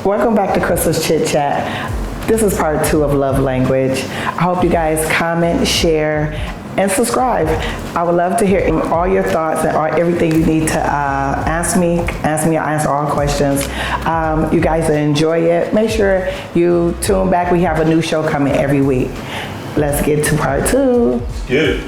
Welcome back to Crystal's Chit Chat. This is part 2 of Love Language. I hope you guys comment, share, and subscribe. I would love to hear all your thoughts and everything you need to ask me. I'll answer all questions. You guys enjoy it. Make sure you tune back. We have a new show coming every week. Let's get to part 2. Good.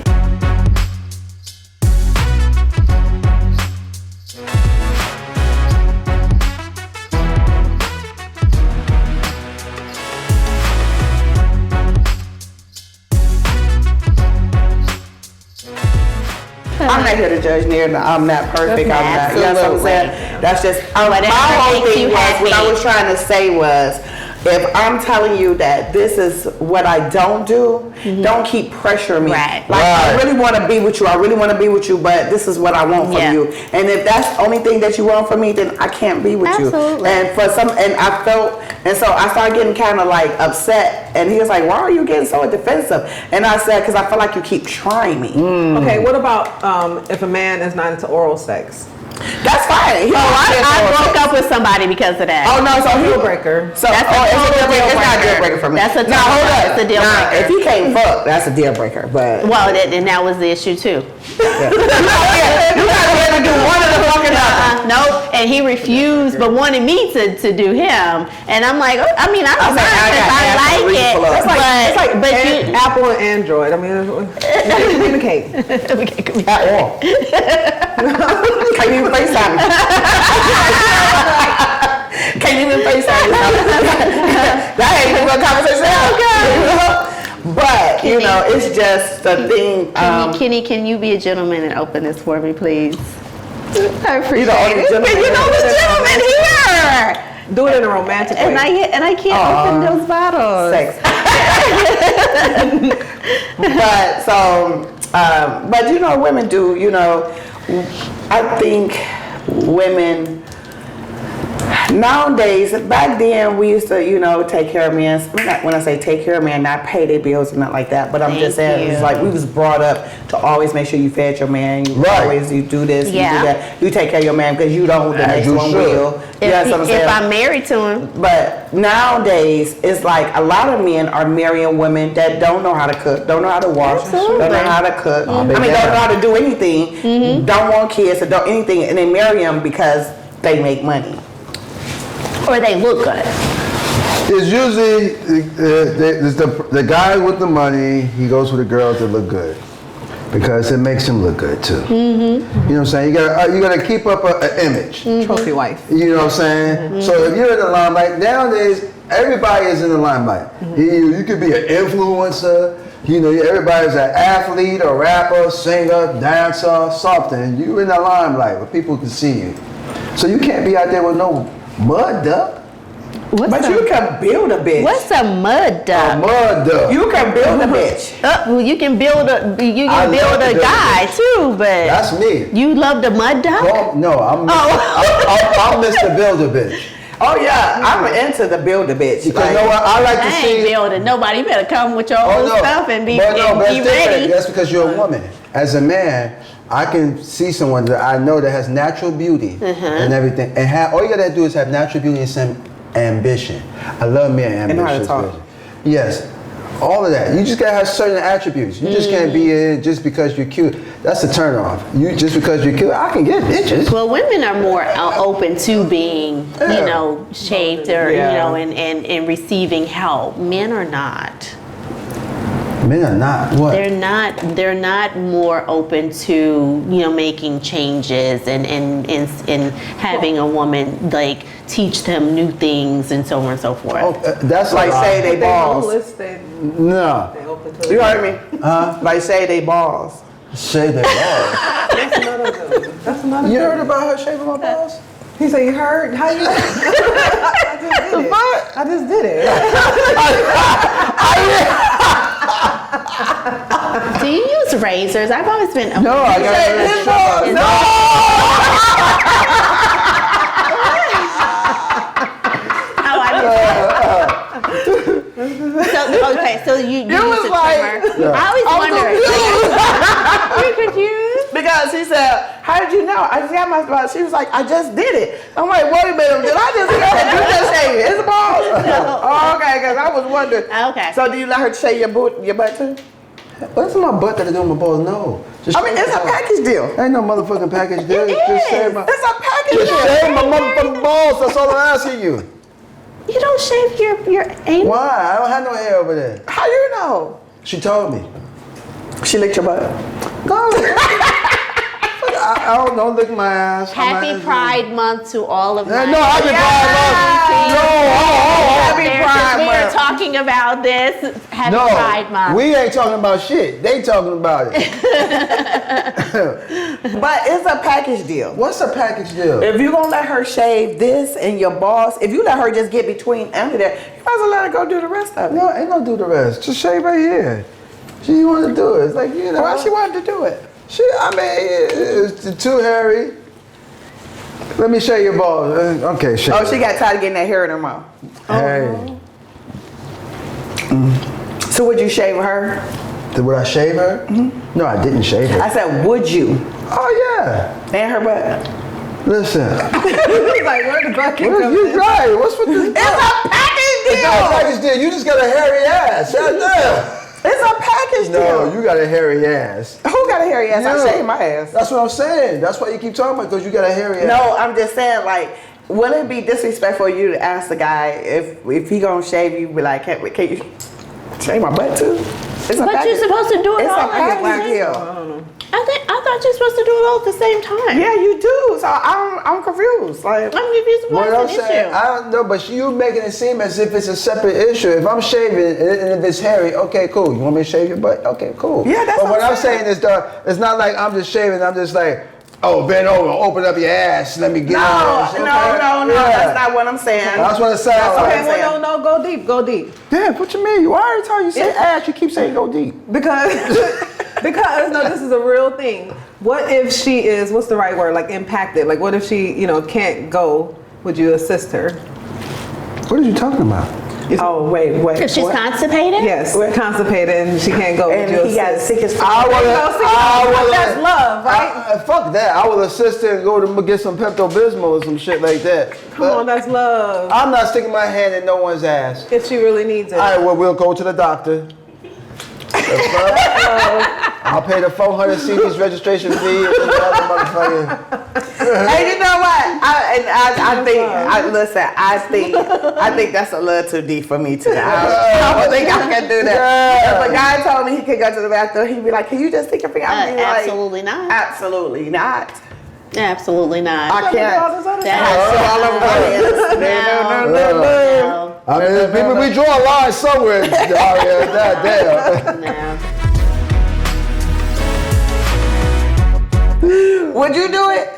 I'm not here to judge near. I'm not perfect. I'm not. You know what I'm saying? That's just my whole thing was what I was trying to say was, if I'm telling you that this is what I don't do, don't keep pressuring me. Right. Like, I really want to be with you. I really want to be with you, but this is what I want from you. And if that's the only thing that you want from me, then I can't be with you. And for some, and I felt, and so I started getting kind of like upset. And he was like, "Why are you getting so defensive?" And I said, "Because I feel like you keep trying me." Okay, what about if a man is not into oral sex? That's fine. I broke up with somebody because of that. Oh no, so Deal breaker. So it's a deal breaker. It's not a deal breaker for me. That's a now hold up. It's a deal breaker. If he can't fuck, that's a deal breaker. But and that was the issue too. You gotta be able to do one of the fucking other. Nope. And he refused, but wanted me to do him. And I'm like, I don't mind because I like it. It's like Apple and Android. I mean, we can communicate. We can't communicate. Can't even FaceTime. Can't even FaceTime. That ain't even a conversation. But you know, it's just the thing. Kenny, can you be a gentleman and open this for me, please? I appreciate it. You know the gentleman here. Do it in a romantic way. And I can't open those bottles. Sex. But you know, women do. You know, I think women nowadays, back then we used to, you know, take care of men. When I say take care of men, not pay their bills and not like that, but I'm just saying it's like we was brought up to always make sure you fed your man. You always you do this, you do that. You take care of your man because you don't. The next one will. If I'm married to him. But nowadays, it's like a lot of men are marrying women that don't know how to cook, don't know how to wash, don't know how to cook. Don't know how to do anything. Don't want kids, or don't anything, and they marry them because they make money. Or they look good. It's usually the guy with the money, he goes with the girls that look good. Because it makes him look good too. You know what I'm saying? You gotta keep up an image. Trophy wife. You know what I'm saying? So if you're in the limelight, nowadays everybody is in the limelight. You could be an influencer. You know, everybody's an athlete, a rapper, singer, dancer, something. You're in the limelight where people can see you. So you can't be out there with no mud duck. You can build a bitch. What's a mud duck? A mud duck. You can build a bitch. Well, you can build a guy too, but that's me. You love the mud duck? Well, no, I'm Mr. Build a Bitch. Oh yeah, I'm into the build a bitch. Because you know what? I like to see. I ain't building nobody. You better come with your own stuff and be ready. That's because you're a woman. As a man, I can see someone that I know that has natural beauty and everything, and all you gotta do is have natural beauty and some ambition. I love men ambitious. Yes, all of that. You just gotta have certain attributes. You just can't be in just because you're cute. That's a turn off. You just because you're cute, I can get bitches. Well, women are more open to being, you know, shaped or you know, and receiving help. Men are not. Men are not what? They're not more open to, you know, making changes and having a woman like teach them new things and so on and so forth. Oh, that's like say they balls. No. You heard me? Like say they balls. Say they balls. That's another You heard about her shaving my balls? He said, "You heard? How you?" I just did it. Do you use razors? I've always been. No, I got No. So you use was a like, trimmer. I always wondered. You're confused? Because she said, "How did you know?" I said, "She was like, I just did it." I'm like, "Wait a minute, did I just hear that you just shaved it?" It's because I was wondering. Okay. So do you let her shave your butt too? What's my butt that I do with my balls? No. Just I mean, it's a package deal. Ain't no motherfucking package deal. It Just is. shave my, It's a package just deal. shave my motherfucking balls. That's all I'm asking you. You don't shave your anus? Why? I don't have no hair over there. How you know? She told me. She licked your butt. No. I don't lick my ass. Happy Pride Month to all of my. No, happy Pride Month. No, Happy Pride We are Month. talking about this. Happy no, Pride Month. we ain't talking about shit. They talking about it. But it's a package deal. What's a package deal? If you gonna let her shave this and your balls, if you let her just get between under there, you might as well let her go do the rest of it. No, ain't no do the rest. Just shave right here. She want to do it. It's like, you know. Why she wanted to do it? I mean, it's too hairy. Let me shave your balls. Okay, shave. Oh, she got tired of getting that hair in her mouth. Hey. So would you shave her? Would I shave her? Mm-hmm. No, I didn't shave her. I said, would you? Oh, yeah. And her butt. Listen. He's like, where the bucket come You in? right. What's with this? It's a package It's not a deal. package deal. You just got a hairy ass. God damn. It's a package No, deal. you got a hairy ass. Who got a hairy ass? I You. shave my ass. That's what I'm saying. That's why you keep talking about, because you got a hairy ass. No, I'm just saying, like, will it be disrespectful of you to ask the guy if he gonna shave you? Be like, can you shave my butt too? It's a But package. you're supposed to do it It's all a at the package same deal. I thought you're supposed to do it all at the same time. Yeah, you do. So I'm confused. Like, I'm confused What why I'm it's an saying, issue. I don't know, but you making it seem as if it's a separate issue. If I'm shaving and if it's hairy, okay, cool. You want me to shave your butt? Okay, cool. Yeah, that's But what what I'm I'm saying is, it's not like I'm just shaving. I'm just like, oh, bend over, open up your ass, let me get no, on this. no, Okay? no. Yeah. That's not what I'm saying. That's what it sounds That's like. what Okay, I'm well, saying. no, go deep, go deep. Damn, what you mean? You already told you say ass. You keep saying go deep. Because no, this is a real thing. What if she is, what's the right word, like impacted? Like what if she, can't go? Would you assist her? What are you talking about? Oh, wait. If she's what? constipated? Yes, constipated and she can't go. And would you he got assist? sick as fuck. That's love, right? Fuck that. I will assist her and go to get some Pepto-Bismol or some shit like that. Come on, that's love. I'm not sticking my hand in no one's ass. If she really needs it. All right, well, we'll go to the doctor. I'll pay the 400 CD's registration fee and the other motherfucker. Hey, you know what? I think that's a little too deep for me too. I don't think I can do that. Yeah. If a guy told me he could go to the bathroom, he'd be like, "Can you just stick your finger?" I'd be like, Absolutely not. absolutely not. Absolutely not. I can't. That's All over my hands. no. I mean, people, we draw a line somewhere. God damn. No. Would you do it?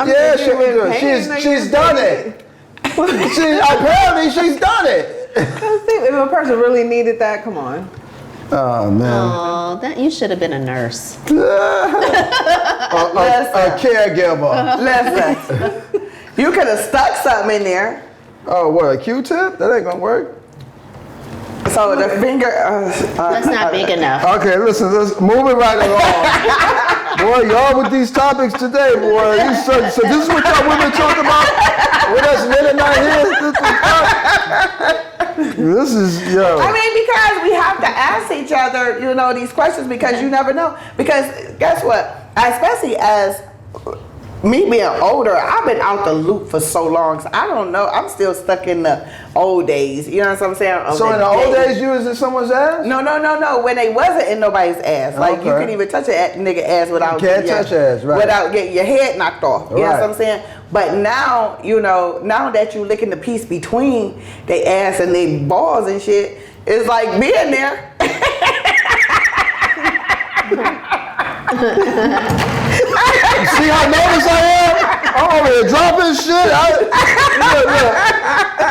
Yeah, she would do it. She's done it. Apparently, she's done it. If a person really needed that, come on. Oh, man. Oh, you should have been a nurse. A caregiver. Listen, you could have stuck something in there. Oh, what, a Q-tip? That ain't gonna work. So the finger. That's not big enough. Okay, listen, let's move it right along. Boy, y'all with these topics today, boy. So this is what y'all women talk about with us men not here? This is, yo. I mean, because we have to ask each other, these questions because you never know. Because guess what? Especially as me being older, I've been out the loop for so long, so I don't know. I'm still stuck in the old days. You know what I'm saying? So in the old days, you was in someone's ass? No. When they wasn't in nobody's ass. Like, you Okay. couldn't even touch a nigga ass without You can't getting touch ass, right. without getting your head knocked off. You know what I'm saying? But now, now that you licking the piece between they ass and they balls and shit, it's like being there. You see how nervous I am? I'm over here dropping shit. Look.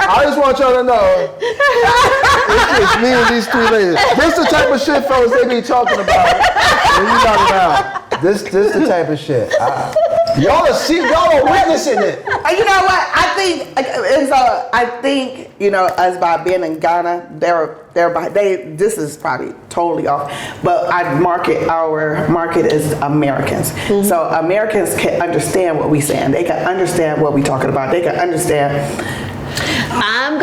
I just want y'all to know. It's just me and these three ladies. This the type of shit, fellas, they be talking about when you not around. This the type of shit. Y'all are witnessing it. You know what? I think us by being in Ghana, this is probably totally off, but our market is Americans. Mm-hmm. So Americans can understand what we saying. They can understand what we talking about. They can understand. I'm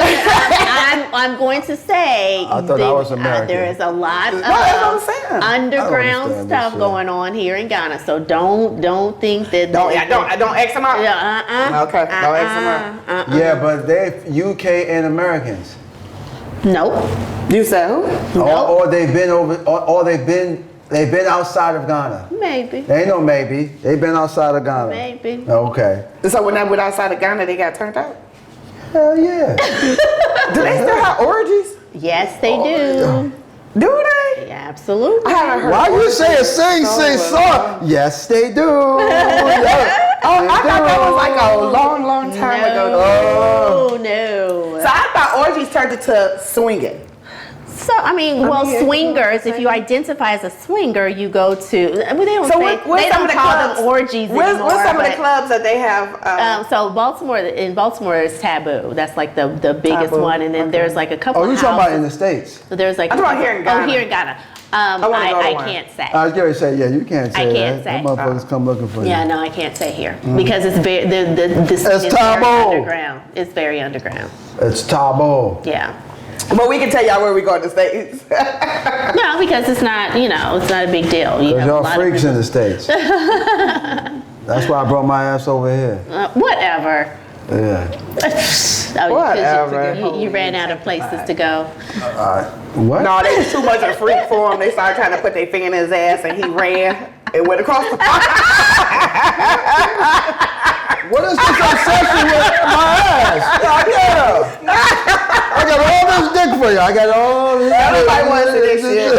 I'm going to say I thought I was American. there is a lot of that's what I'm saying. underground understand this stuff shit. going on here in Ghana. So don't think that Don't X them out. Okay, don't X them out. Yeah, but they UK and Americans. Nope. You said who? Or they've been they've been outside of Ghana. Maybe. They ain't no maybe. They've been outside of Ghana. Maybe. Okay. So when they went outside of Ghana, they got turned out? Hell yeah. Do they still have orgies? Yes, they do. Do they? Yeah, absolutely. I haven't heard. Why you orgies say in sing, so sing, long. song? Yes, they do. Oh, I thought that was like a long time ago. No, no. So I thought orgies turned into swinging. So, I mean, swingers, if you identify as a swinger, you go to, well, they don't So say, where's they some don't of the call clubs? them orgies Where's anymore. some of the but, clubs that they have? so in Baltimore is Taboo. That's like the biggest Taboo, one. And then there's like a couple Oh, you houses. talking about in the States? So there's like I'm talking here in Ghana. Oh, here in Ghana. wanna go to I one. can't say. I was going to say, yeah, you can't say I can't that. say. That motherfuckers come looking for you. Yeah, no, I can't say here because it's very this It's is very taboo. underground. It's very underground. It's taboo. Yeah. But we can tell y'all where we go in the States. No, because it's not, it's not a big deal. You Because have a y'all lot freaks of in the States. That's why I brought my ass over here. whatever. Yeah. Whatever. You ran out of places to go. What? No, they was too much of a freak for him. They started trying to put their finger in his ass, and he ran and went across the park. What is this obsession with my ass? Yeah. I got all this dick for you. I got all this. Nobody wants to this shit.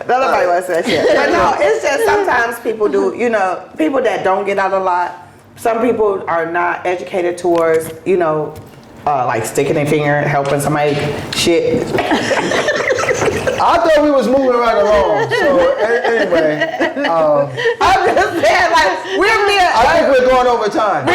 Nobody wants that shit. But no, it's just sometimes people do, people that don't get out a lot, some people are not educated towards, like sticking their finger, helping somebody shit. I thought we was moving right along. So anyway, I'm just saying, like, I think we're going over time.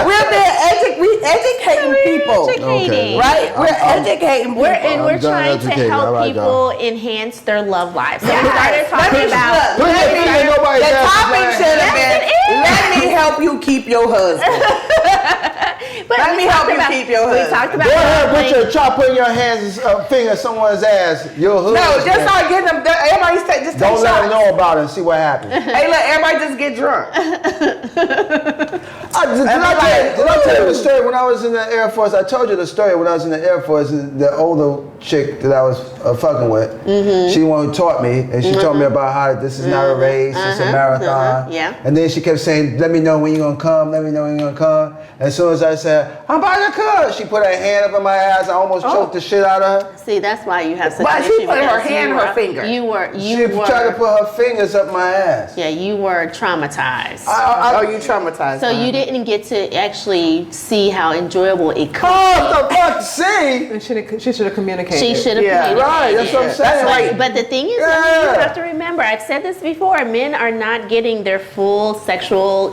we're educating people. Educating. Right? We're educating people. We're I'm done trying to educating. help All right, people enhance their love lives. So we started talking about. Put your finger in nobody's The ass. topic should have Yes, been, it is. let me help you keep your husband. But Let we me help talked you about- keep your We husband. talked about. Go ahead, like- try putting your finger in someone's ass. Your hood. No, just start getting them. Everybody just take Don't let them shots. know about it and see what happens. Hey, look, everybody just get drunk. Did I tell you the story when I was in the Air Force? I told you the story when I was in the Air Force. The older chick that I was fucking with, she one who taught me, and she told me about how this is not a race, it's a marathon. Yeah. And then she kept saying, let me know when you're going to come, let me know when you're going to come. As soon as I said, I'm about to come, she put her hand up in my ass. I almost choked the shit out of her. See, that's why you have such But an she issue. put her because hand you on her were- finger. You She tried to were. put her fingers up my ass. Yeah, you were traumatized. Oh, you traumatized. So you didn't get to actually see how enjoyable it could Oh, the fuck, see? And she should have communicated. She should have Yeah, communicated. right, that's what I'm saying. But, but the thing is, Yeah. you have to remember, I've said this before, men are not getting their full sexual,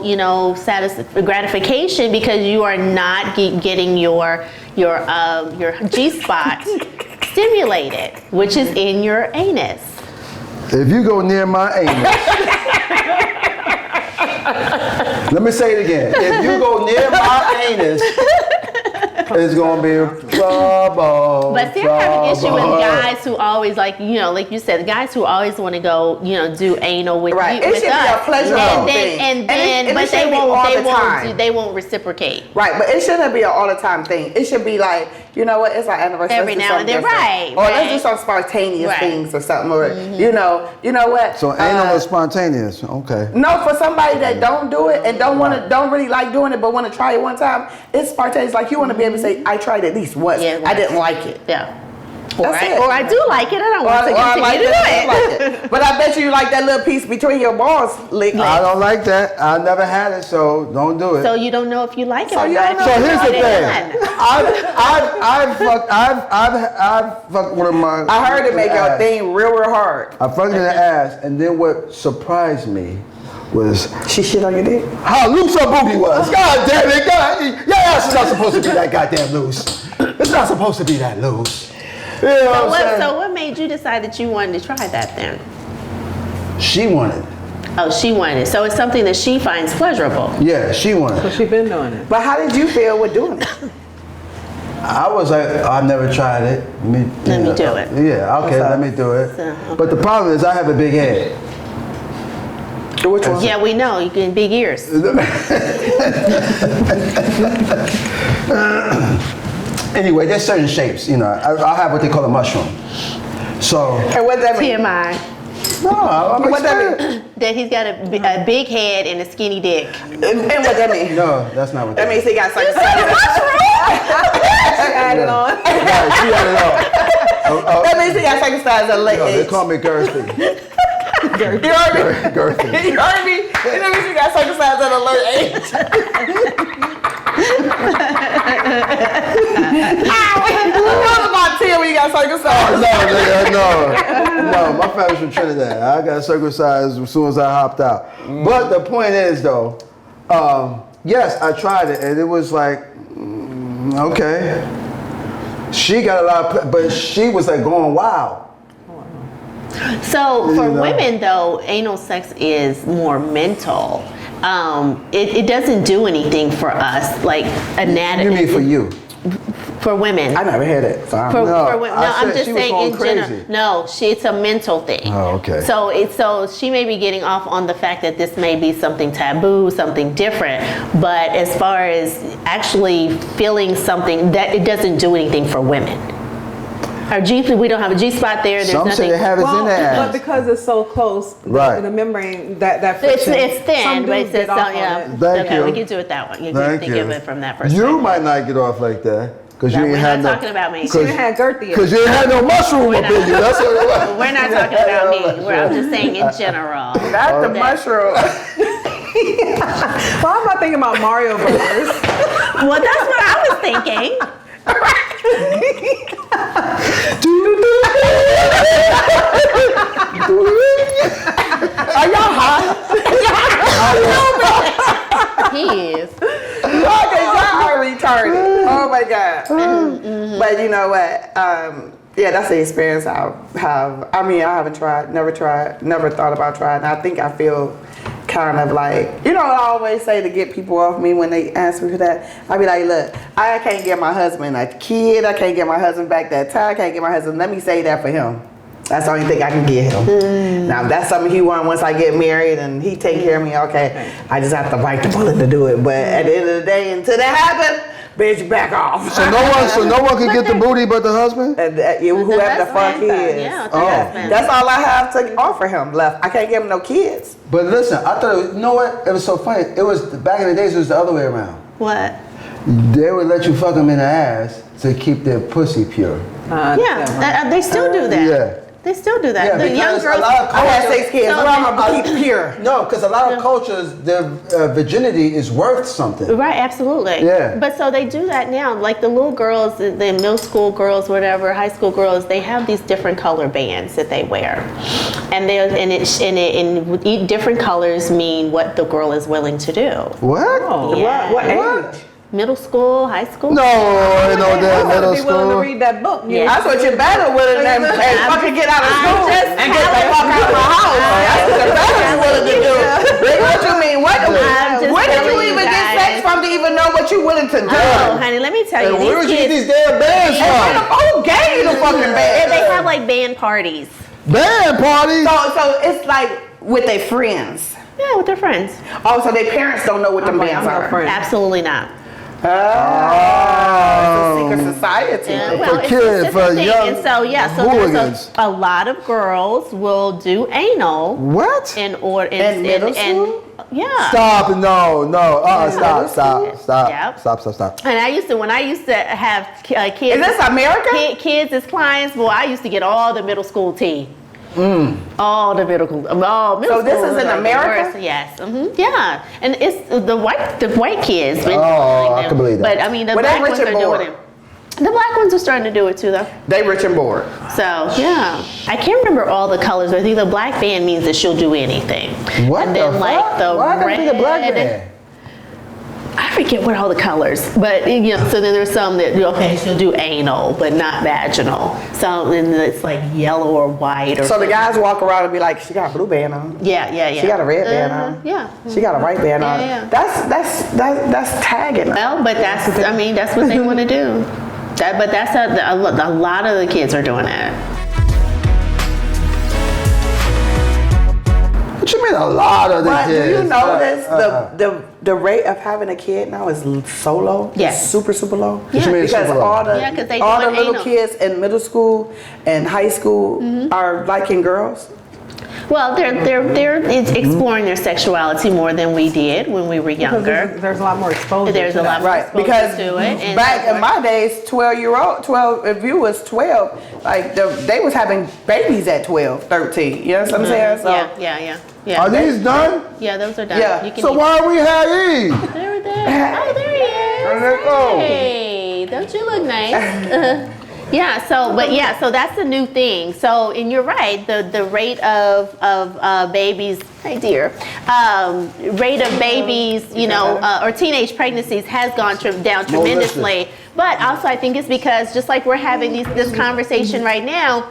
gratification because you are not getting your G-spot stimulated, which is in your anus. If you go near my anus, let me say it again. If you go near my anus, it's gonna be trouble. But see, I have an issue with trouble. guys who always like you said, guys who always want to go, do anal with Right. you, It with should be us. a pleasurable and thing. then, And it but shouldn't be all the time. they won't reciprocate. Right, but it shouldn't be an all the time thing. It should be like, you know what, it's our anniversary. Every let's do now and something then, different. right, Or let's do right. some spontaneous Right. things or something. Or, you know what? So anal is spontaneous. Okay. No, for somebody that don't do it and don't really like doing it, but want to try it one time, it's spontaneous. Like you want to be able to say, I tried it at least once. Yeah, I didn't like it. Yeah. Or That's it. I do like it. I don't want to I continue like to do that, I it. like it. But I bet you like that little piece between your balls lick. I don't like that. I never had it, so don't do it. So you don't know if you like it So or you not. don't know. So here's the It's thing. done. I've fucked one of my. I heard it make your ass. thing real hard. I fucked in the ass, and then what surprised me was She shit on your dick? how loose her booty was. God damn it, God, your ass is not supposed to be that goddamn loose. It's not supposed to be that loose. You know what I'm saying? So what made you decide that you wanted to try that then? She wanted. Oh, she wanted it. So it's something that she finds pleasurable. Yeah, she wanted. So she been doing it. But how did you feel with doing it? I was like, I've never tried it. Let me do it. Yeah, okay, let me do it. So, okay. But the problem is I have a big head. Which one? Yeah, we know. You get big ears. Anyway, there's certain shapes, you know. I have what they call a mushroom. So, And what that mean? TMI. no, I'm What that excited. mean? That he's got a big head and a skinny dick. And what that mean? No, that's not what That means he got circumcised. Added on. Right, she had it all. That means he got circumcised at a late No, they age. call me girthy. You heard me? Girthy. You heard me? That means he got circumcised at a late age. I was about 10 when you got circumcised. No, nigga, no, my family's from Trinidad. I got circumcised as soon as I hopped out. But the point is, though, yes, I tried it, and it was like, okay. She got a lot, but she was like going wild. So for You know. women, though, anal sex is more mental. It doesn't do anything for us, like anatomy. You mean for you? For women. I never heard it. So I'm For No, women. I No, I'm said just she was saying going in general. crazy. No, it's a mental thing. Oh, okay. So she may be getting off on the fact that this may be something taboo, something different. But as far as actually feeling something, that it doesn't do anything for women. Our G, we don't have a G spot there. There's Some nothing. say they have it in Well, their but ass. because it's so close, Right. the membrane, that It's friction, thin, some but dudes it's get off on yeah. it. Thank Okay, you. we can do it that one. You Thank can think you. of it from that perspective. You might not get off like that because you No, ain't we're had not no. talking about me. She didn't have girthy. Because you ain't had no mushroom up in you. That's what it was. We're not talking about me. I'm just saying in general. Not the mushroom. Why am I thinking about Mario Brothers? Well, that's what I was thinking. Are y'all high? He is. Okay, y'all are retarded. Oh my God. But you know what? Yeah, that's the experience I have. I mean, I haven't tried, never thought about trying. I think I feel kind of like, you know what I always say to get people off me when they ask me for that? I be like, look, I can't get my husband a kid. I can't get my husband back that time. I can't get my husband. Let me say that for him. That's the only thing I can get him. Now, if that's something he wants once I get married and he take care of me, okay, I just have to bite the bullet to do it. But at the end of the day, until that happens, bitch, back off. So no one can get the booty but the husband? And whoever the fuck he husband, is. yeah, the Oh. husband. That's all I have to offer him left. I can't give him no kids. But listen, I thought, you know what? It was so funny. It was, back in the days, it was the other way around. What? They would let you fuck them in the ass to keep their pussy pure. Yeah, they still do that. Yeah. They still do that. Yeah, the young because a girls. lot of I had 6 kids. So Well, I'm gonna keep pure. No, because a lot of cultures, their virginity is worth something. Right, absolutely. Yeah. But so they do that now. Like the little girls, the middle school girls, whatever, high school girls, they have these different color bands that they wear, and different colors mean what the girl is willing to do. What? Yeah. What What? age? Middle school, high school. No, ain't no damn middle Be willing to school. read that book. Yeah. That's what you better with it than fucking get out of school just and get the fuck out of my house. That's what you better be willing to do. What you mean? I'm just Where did you telling you even get guys. sex from to even know what you willing to do? Oh, honey, let me tell you, Where would these you get kids, these damn bands Who gave you the fucking bed? they have like band parties. from? Band parties? So it's like with their friends. Yeah, with their friends. Oh, so their parents don't know what them bands I'm no are. friend. Absolutely not. Oh, it's a secret society. Yeah, For well, it's kids, a for thing. young And so hooligans. there's a lot of girls will do anal What? in order In middle school? yeah. Stop! No! Stop! Yep. Stop! And when I used to have kids. Is this America? Kids as clients, well, I used to get all the middle school tea. All the middle school. So this is in America? Yes. Yeah. And it's the white kids. Been Oh, doing I them. can believe that. But I mean, the But black they ones rich are and doing bored. it. The black ones are starting to do it too, though. They rich and bored. So yeah, I can't remember all the colors, but I think the black band means that she'll do anything. What And the then fuck? like the Why red. gotta be a black band? I forget what all the colors, but you know. So then there's some that okay, she'll do anal, but not vaginal. So then it's like yellow or white or. So the guys walk around and be like, she got a blue band on. yeah. She got a red band on. Yeah. She got a white band on. Yeah. That's tagging. Well, but that's what they want to do. But that's a lot of the kids are doing that. What you mean a lot of the But do kids? you notice the rate of having a kid now is so low? Yes. It's super low. What you mean Because super low? all the Yeah, 'cause they all the doing little anal. kids in middle school and high school are liking girls. Well, they're exploring their sexuality more than we did when we were Because younger. there's a lot more exposure. There's to a that. lot more Right, exposure because to it. And back so in my days, 12, if you was 12, like they was having babies at 12, 13. You know what I'm saying? So yeah. Are these done? Yeah, those are done. Yeah. You can So eat- why we have these? They're there. Oh, there he is. There they go. Hey, don't you look nice? Yeah, so that's the new thing. So, and you're right, the rate of babies, hey dear, rate of babies, or teenage pregnancies has gone down tremendously. But also I think it's because just like we're having this conversation right now,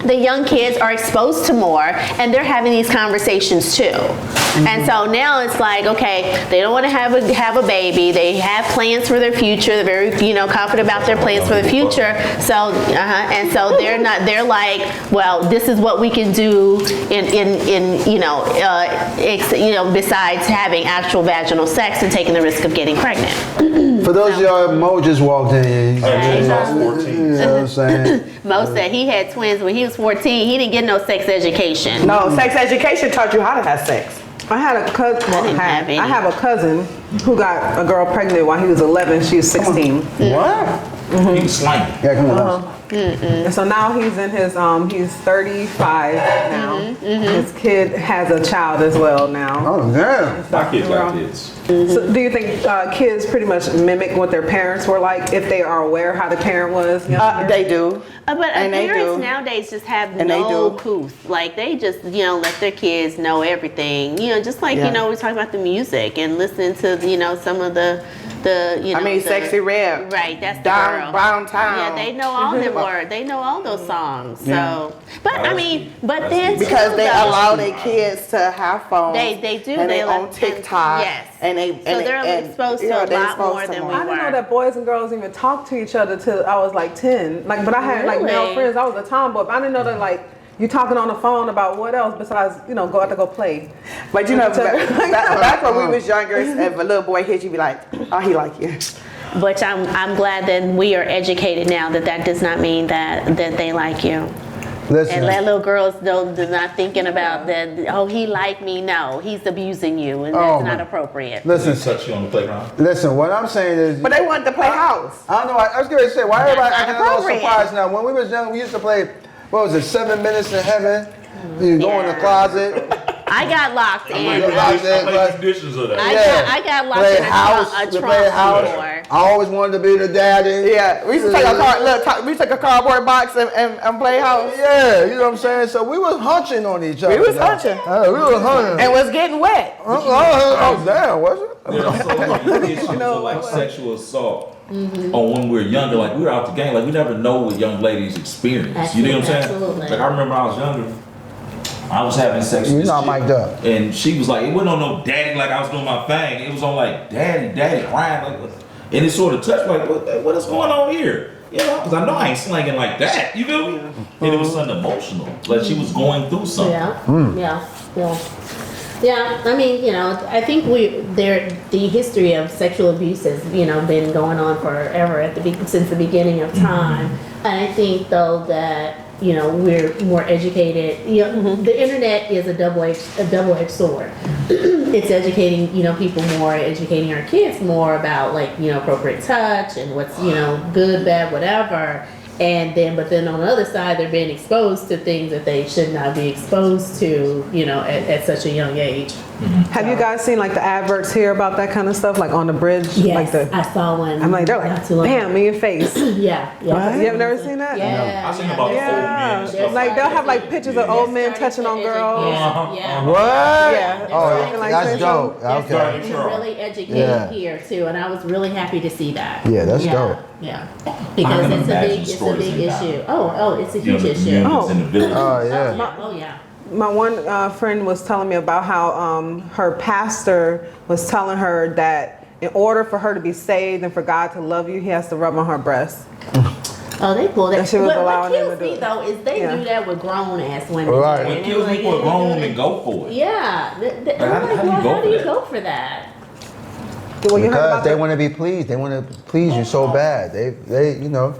the young kids are exposed to more and they're having these conversations too. And so now it's like, okay, they don't want to have a baby. They have plans for their future. They're very, confident about their plans for the future. So, and so they're like, well, this is what we can do besides having actual vaginal sex and taking the risk of getting pregnant. For those of y'all, Mo just walked in. You know what I'm saying? Mo said he had twins when he was 14. He didn't get no sex education. No, sex education taught you how to have sex. I had a cousin. I I have a cousin who got a girl pregnant while he was 11. She was 16. What? He was slanging. Yeah, come on. And so now he's in his he's 35 now. His kid has a child as well now. Oh, damn. My kids got kids. So do you think kids pretty much mimic what their parents were like if they are aware how the parent was? They do. But And they parents do. nowadays just have And they no do. couth. Like they just, let their kids know everything. Just like, Yeah. we talk about the music and listening to, some of the Sexy Red. Right, that's the Down girl. Brown Town. Yeah, they know all them words. They know all those songs. So, but then Because too, they though, allow their kids to have phones. They do. And they let on TikTok. Yes. And they're exposed to a they're lot exposed more to than we I didn't know were. that boys and girls even talk to each other till I was like 10. But I had like male Really? friends. I was a tomboy, but I didn't know that you talking on the phone about what else besides go out to go play. But back when we was younger, if a little boy hit you, be like, oh, he like you. Which I'm glad that we are educated now that does not mean that they like you. Listen. And that little girls they're not thinking about that. Oh, he like me. No, he's abusing you, and that's not appropriate. Listen, Touch you on the playground. listen, what I'm saying is. But they wanted to play house. I don't know. I was going to say, why That's everybody not acting a little appropriate. surprised now? When we was young, we used to play, 7 Minutes in Heaven? You go in the Yeah. closet. I got locked in. I said, I made traditions of that. I got locked Play in house. a We trunk played house. before. I always wanted to be the daddy. Yeah, we used to take we took a cardboard box and play house. Yeah, you know what I'm saying? So we was hunching on each other. We was though. hunching. We was hunting. And was getting wet. Oh, damn, was it? There are so many issues of like sexual assault on when we were younger. Like we were out the game. Like we never know what young ladies experience. You know what I'm saying? Absolutely. Like I remember I was younger. I was having sex with You this not chick, mic'd up. and she was like, it wasn't on no daddy like I was doing my thing. It was on like daddy crying like, and it sort of touched like what is going on here? Because I know I ain't slanging like that. You feel me? And it was something emotional. Like she was going through something. Yeah. I mean, I think the history of sexual abuse has, been going on forever since the beginning of time. And I think though that we're more educated. The internet is a double-edged sword. It's educating people more, educating our kids more about appropriate touch and what's good, bad, whatever. But then on the other side, they're being exposed to things that they should not be exposed to, at such a young age. Have you guys seen the adverts here about that kind of stuff, like on the bridge? Yes, I saw one. I'm like, they're not like, too long bam, in your face. Yeah. You have never seen that? Yeah. I seen about old men and stuff. Like they'll have pictures of old men touching on girls. Yeah. What? Yeah. Oh, Like, that's say dope. They're Okay. starting to really educate Yeah. here too, and I was really happy to see that. Yeah, that's dope. Yeah, I because can it's imagine a stories big in that. issue. Oh, it's a huge issue. Youngins in the village. Oh, yeah. Oh yeah. My one friend was telling me about how her pastor was telling her that in order for her to be saved and for God to love you, he has to rub on her breast. Oh, they pulled that. And she was What allowing them kills to do me it. though is they do that with grown ass women. Right. What kills me for a grown woman go for it. Yeah. How do you go for that? Well, you heard Because about they the- want to be pleased. They want to please you so bad. They, you know,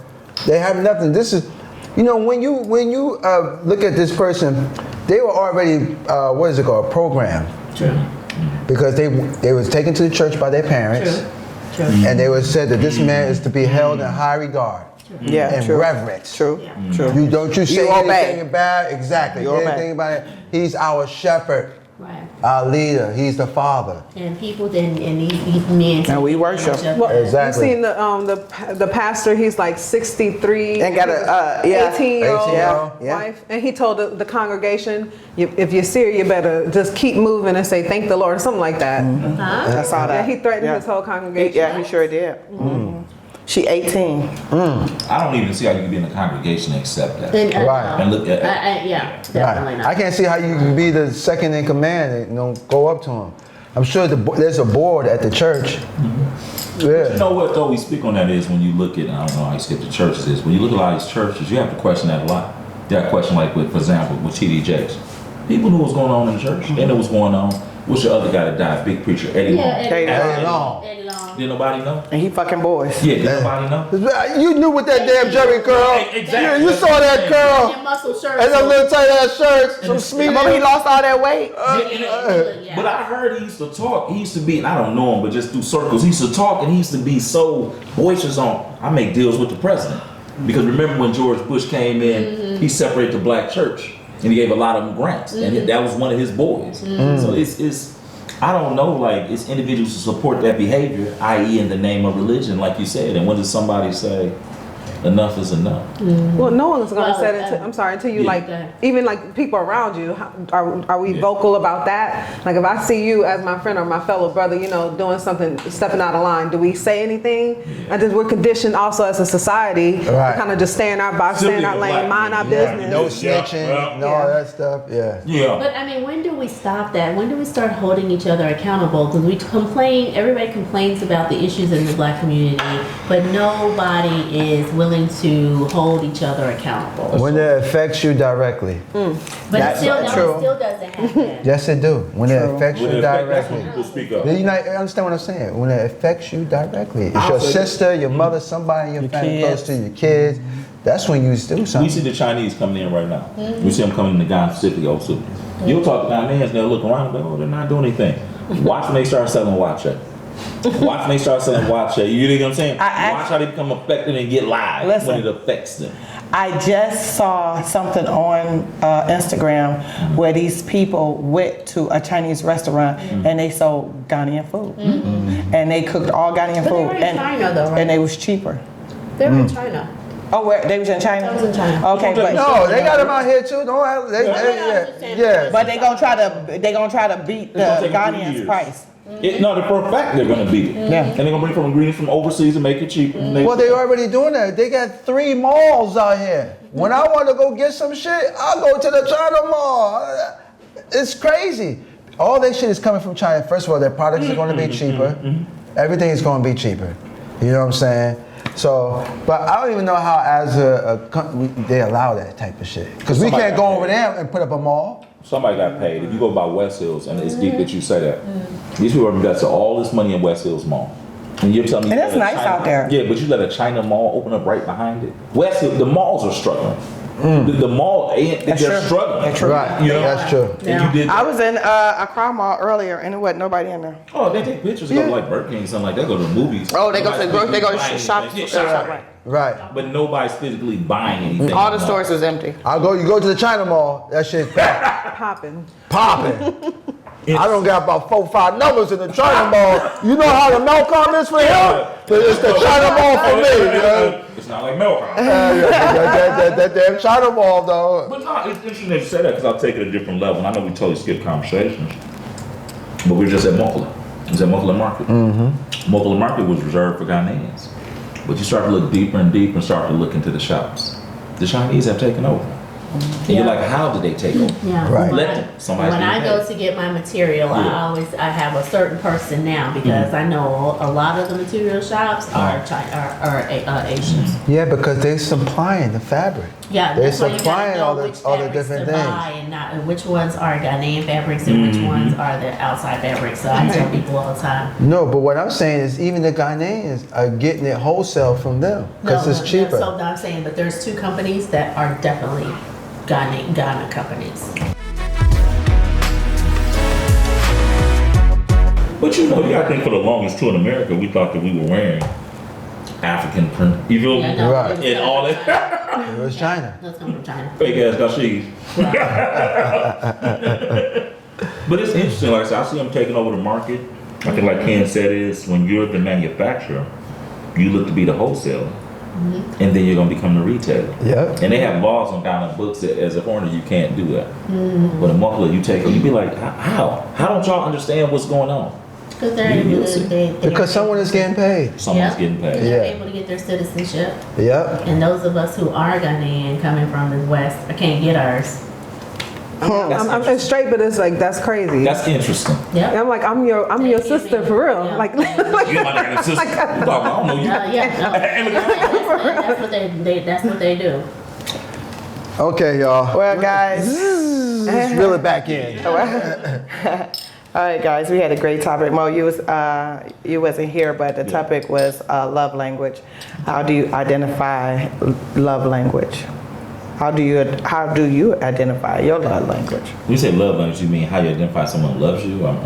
they have nothing. This is, you know, when you look at this person, they were already what is it called, programmed. True. Because they was taken to the church by their parents, True. and they was said that this man is to be held in high regard Yeah, and true. reverence. True. True. You don't you say You obey. anything bad? Exactly. You obey. Anything about it? He's our shepherd, Right. our leader. He's the father. And people then and these men. And we worship. Well, Exactly. You seen the pastor? He's like 63 And got a, yeah. 18-year-old 18-year-old. Yeah. wife, and he told the congregation, if you're serious, you better just keep moving and say thank the Lord, or something like that. I saw Yeah, that. he threatened Yeah. his whole congregation. Yeah, he sure did. She 18. I don't even see how you can be in a congregation and accept that. And, Right. And look at yeah, definitely Right. not. I can't see how you can be the second in command and go up to him. I'm sure there's a board at the church. Yeah. You know what though, we speak on that is when you look at, I don't know how you skip the churches is, when you look at a lot of these churches, you have to question that a lot. You have to question like with, for example, with T.D. Jakes. People knew what was going on in the church. They knew what was going on. What's the other guy that died? Big preacher, Eddie Long. Eddie Long. Eddie Long. Did nobody know? And he fucking boys. Yeah, did nobody know? You knew with that damn Jerry curl. Exactly. You saw that And curl. muscle shirts. And them little tight ass shirts. Some smear. Remember he lost all that weight? Yeah. But I heard he used to talk. He used to be, and I don't know him, but just through circles, he used to talk and he used to be so boisterous on, I make deals with the president. Because remember when George Bush came in, he separated the black church and he gave a lot of them grants. And that was one of his boys. So it's I don't know, like, it's individuals who support that behavior, i.e. in the name of religion, like you said. And when does somebody say, enough is enough? Well, no one's gonna Well, say it. Until you Yeah. like, even like people around you. Are we vocal about that? Like, if I see you as my friend or my fellow brother, you know, doing something, stepping out of line, do we say anything? And then we're conditioned also as a society to Right. kind of just stay in our box, stay in our lane, mind our business. No Yeah. snitching, Yeah. and all that stuff. Yeah. Yeah. But I mean, when do we stop that? When do we start holding each other accountable? Because we complain, everybody complains about the issues in the black community, but nobody is willing to hold each other accountable. When it affects you directly. But it That's still, true. it still doesn't happen. Yes, it do. When it affects When you it affects- that's directly. when people speak up. Do you not understand what I'm saying? When it affects you directly. It's I'll your say- sister, your mother, somebody in your family close kids. to your kids. That's when you do We something. see the Chinese coming in right now. We see them coming in the Ghanaian Pacific also. You'll talk to Ghanaians, they'll look around and go, oh, they're not doing anything. Watch when they start selling watch. Watch when they start selling watch. You know what I'm saying? Watch how they become affected and get live Listen. when it affects them. I just saw something on Instagram where these people went to a Chinese restaurant and they sold Ghanaian food. And they cooked all Ghanaian But they food. were in China though, right? And it was cheaper. They're in China. Oh, where they was in China? That was in China. Okay, but No, they got them out here too. Don't have, yeah. but they gonna try to beat the It's gonna take 3 Ghanaians years. price. No, for a fact they're gonna beat it. Yeah. And they're gonna bring from ingredients from overseas and make it cheaper. And Well, they already doing that. They got 3 malls out here. When I want to go get some shit, I'll go to the China mall. It's crazy. All their shit is coming from China. First of all, their products are going to be cheaper. Everything is going to be cheaper. You know what I'm saying? So, but I don't even know how as they allow that type of shit. Because we Somebody can't go got over paid. there and put up a mall. Somebody got paid. If you go by West Hills, and it's deep that you say that, these people have invested all this money in West Hills Mall. And you're telling me, And it's you let a nice out there. Yeah, but you let a China mall open up right behind it. West Hills, the malls are struggling. The mall, they're true. struggling. That's true. Right. You know? That's true. And you did. I was in a Accra mall earlier and there wasn't nobody in there. Oh, they take pictures. Go to like Burger King, something like that. Go to the movies. Oh, they go to the Nobody's they go to physically shop. buying anything. Yeah, shop. Right. Right. But nobody's physically buying anything. All the stores was empty. You go to the China mall, that shit's packed. Popping. Popping. I don't got about 4 or 5 numbers in the China mall. You know how the Melcom is for him? It's the China mall for me, you know? It's not like milk. That damn China mall, though. But no, it's interesting that you say that because I'll take it a different level. And I know we totally skipped conversations, but we were just at Mokola. It was at Mokola Market. Mokola Market was reserved for Ghanaians. But you start to look deeper and deeper and start to look into the shops. The Chinese have taken over. And you're like, how did they take over? Yeah. Right. Let them. Somebody's When I getting go paid. to get my material, Yeah. I have a certain person now because I know a lot of the material shops are Asians. Yeah, because they're supplying the fabric. Yeah, They're that's why you gotta supplying know all the which all the fabrics different to things. buy and not and which ones are Ghanaian fabrics and which ones are the outside fabrics. So I tell people all the time. No, but what I'm saying is even the Ghanaians are getting it wholesale from them because it's cheaper. So I'm saying, but there's two companies that are definitely Ghana companies. But you know, you gotta think for the longest too in America, we thought that we were wearing African print. You feel me? Yeah, no, Right. it's And coming all from that. China. It was China. That's coming from China. Fake ass dashiki. But it's interesting, like I said, I see them taking over the market. I think like Ken said is when you're the manufacturer, you look to be the wholesaler. And then you're gonna become the retailer. Yep. And they have laws on down in books that as a foreigner you can't do that. But a monthly you take it, you be like, how? How don't y'all understand what's going on? Because they're You- able you'll to, see. they Because someone is getting paid. Someone's Yeah. getting paid. They're Yeah. able to get their citizenship. Yep. And those of us who are Ghanaian coming from the West, I can't get ours. I'm straight, but it's like that's crazy. That's interesting. Yep. I'm like I'm your Thank you, sister man. for real. Yeah. Like You my nigga sister. You talking about, I don't know you. Yeah, no. That's what they do. Okay, y'all. Well, guys. Let's reel it back in. All right, guys, we had a great topic. Mo, you wasn't here, but the topic was love language. How do you identify love language? How do you identify your love language? When you say love language, you mean how you identify someone loves you? I'm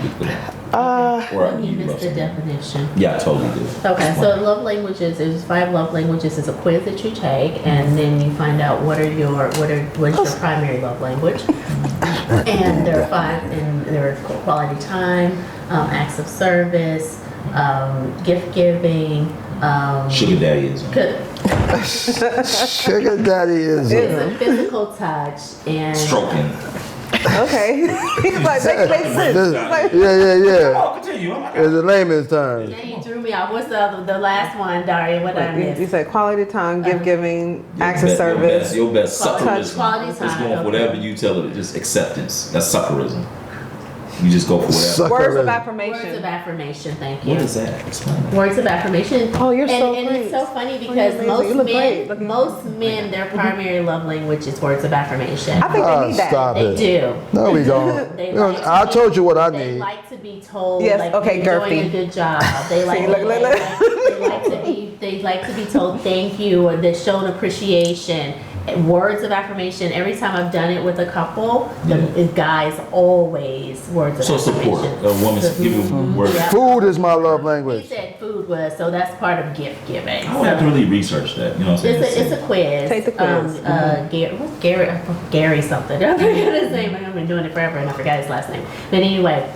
be clear. Or Let me you miss love the someone. definition. Yeah, I totally do. Okay, so love languages is 5 love languages. It's a quiz that you take, and then you find out what's your primary love language. And there are 5, and there are quality time, acts of service, gift giving. Sugar daddy is. Sugar daddy is. Physical touch and Stroking. okay, like that makes sense. Yeah. Oh, continue. Oh my It's God. a layman's term. Yeah, you threw me off. What's the last one, Daria? What did I You miss? said quality time, gift giving, acts of service. Your best Quality suckerism. time, It's going okay. for whatever you tell it. Just acceptance. That's suckerism. You just go for whatever. Suck- Words of Suckerism. Words of affirmation. affirmation. Thank you. What is that? Explain that. Words of affirmation. Oh, you're so and great. it's so funny Oh, you're because amazing. You look great. Look at most men, their primary love language is words of affirmation. I think they need that. Stop They it. do. No, we don't. They We don't- like to I be- told you what I They need. like to be told, Yes, like okay, you're doing girthy. a good job. They like, See, look. they like to be told thank you or they're shown appreciation. And words of affirmation. Every time I've done it with a couple, the guys always words of So affirmation. support. A woman's giving words. Yeah. Food is my love He language. said food was, so that's part of gift giving. I would have to really research that. You know what I'm saying? It's a quiz. Take the quiz. Gary something. I forget his name. I've been doing it forever and I forgot his last name. But anyway,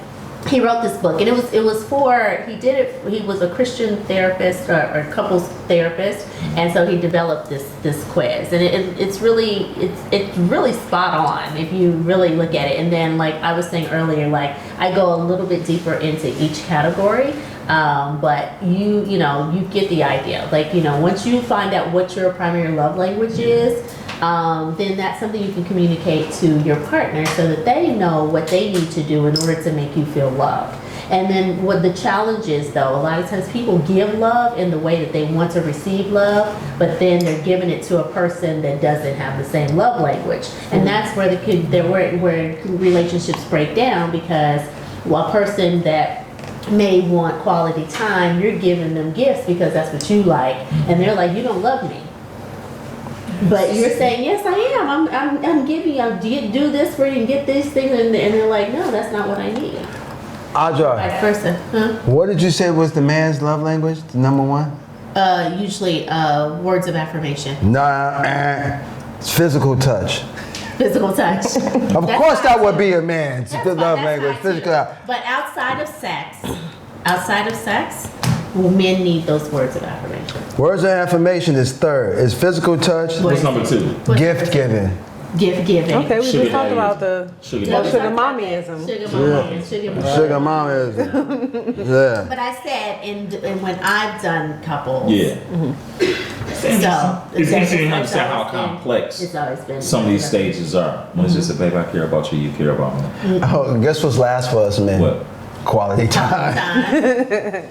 he wrote this book and it was for, he was a Christian therapist or couples therapist, and so he developed this quiz, and it's really spot on if you really look at it. And then, like I was saying earlier, like I go a little bit deeper into each category. But you get the idea. Like, once you find out what your primary love language is, then that's something you can communicate to your partner so that they know what they need to do in order to make you feel loved. And then what the challenge is, though, a lot of times people give love in the way that they want to receive love, but then they're giving it to a person that doesn't have the same love language. And that's where where relationships break down, because a person that may want quality time, you're giving them gifts because that's what you like, and they're like, you don't love me. But you're saying, yes, I am. I'm giving. I do this for you and get these things, and they're like, no, that's not what I need. Audra, Vice versa. what did you say was the man's love language? The number one? Usually, words of affirmation, Nah, it's physical touch. physical touch. Of course, that would be a man's love language. Physical. But outside of sex, well, men need those words of affirmation. Words of affirmation is third. It's physical touch, What's number 2? gift giving. giving. Okay, we Sugar just talked daddyism. about the Sugar Yeah, we daddy. sugar talked about mommyism. that. Sugar mommy and sugar mommy. Sugar mama is. Yeah. But I said, and when I've done couples, Yeah. so It's easy to it's understand how always been- complex It's always been some of these stages are. When it's just a baby, I care about you, you care about me. Oh, guess what's last for us, man? What? Quality time. time.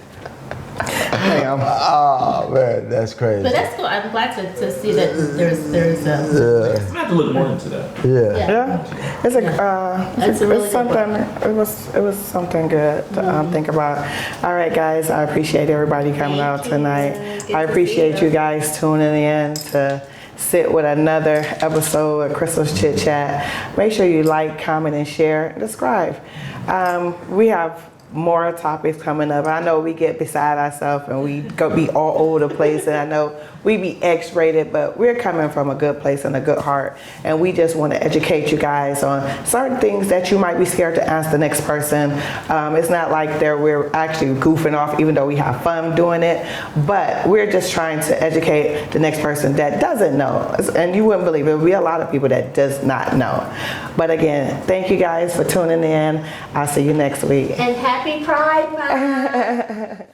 Damn. Oh man, that's crazy. But that's cool. I'm glad to see that there's a I have to look more into that. Yeah. yeah. Yeah, it's a That's a really it's good something. It was something good to think about. All right, guys, I appreciate everybody coming Thank out you. tonight. Good I to appreciate see you guys tuning in to sit with another episode of Crystal's Chit Chat. Make sure you like, comment, and share, and subscribe. We have more topics coming up. I know we get beside ourselves and we go be all over the place, and I know we be X-rated, but we're coming from a good place and a good heart, and we just want to educate you guys on certain things that you might be scared to ask the next person. It's not like we're actually goofing off, even though we have fun doing it, but we're just trying to educate the next person that doesn't know. And you wouldn't believe it, there'll be a lot of people that does not know. But again, thank you guys for tuning in. I'll see you next week. And happy Pride Month.